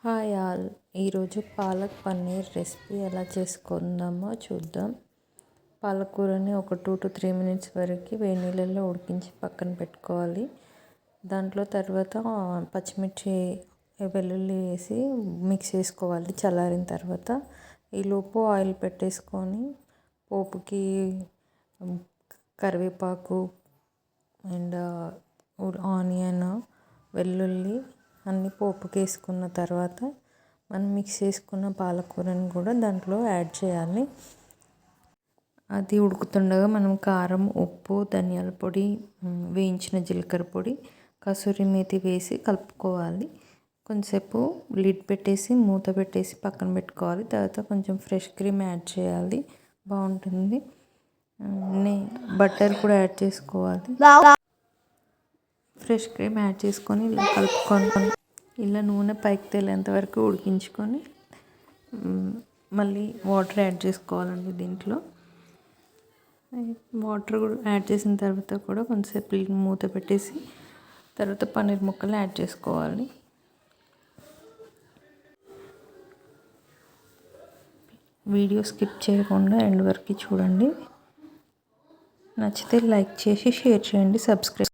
Hi all. ఈరోజు palak paneer recipe ఎలా చేసుకుందామో చూద్దాం. పాలకూరని ఒక 2 to 3 minutes వరకు వేడి నీళ్ళల్లో ఉడికించి పక్కన పెట్టుకోవాలి. దాంట్లో తర్వాత పచ్చిమిర్చి వెల్లుల్లి వేసి మిక్స్ చేసుకోవాలి. చల్లారిన తర్వాత ఈలోపు ఆయిల్ పెట్టేసుకొని పోపుకి కరివేపాకు అండ్ ఆనియన్, వెల్లుల్లి అన్నీ పోపుకి వేసుకున్న తర్వాత మనం మిక్స్ చేసుకున్న పాలకూరని కూడా దాంట్లో యాడ్ చేయాలి. అది ఉడుకుతుండగా మనం కారం, ఉప్పు, ధనియాల పొడి, వేయించిన జీలకర్ర పొడి, కసూరి మేతి వేసి కలుపుకోవాలి. కొంచెంసేపు లిడ్ పెట్టేసి మూత పెట్టేసి పక్కన పెట్టుకోవాలి. తర్వాత కొంచెం ఫ్రెష్ క్రీమ్ యాడ్ చేయాలి, బాగుంటుంది. బటర్ కూడా యాడ్ చేసుకోవాలి. ఫ్రెష్ క్రీమ్ యాడ్ చేసుకొని ఇలా కలుపుకొని ఇలా నూనె పైకి తేలేంత వరకు ఉడికించుకొని మళ్ళీ వాటర్ యాడ్ చేసుకోవాలండి. దీంట్లో వాటర్ కూడా యాడ్ చేసిన తర్వాత కూడా కొంచెంసేపు మూత పెట్టేసి తర్వాత పన్నీర్ ముక్కలు యాడ్ చేసుకోవాలి. వీడియో స్కిప్ చేయకుండా ఎండ్ వరకు చూడండి. నచ్చితే లైక్ చేసి షేర్ చేయండి, సబ్స్క్రైబ్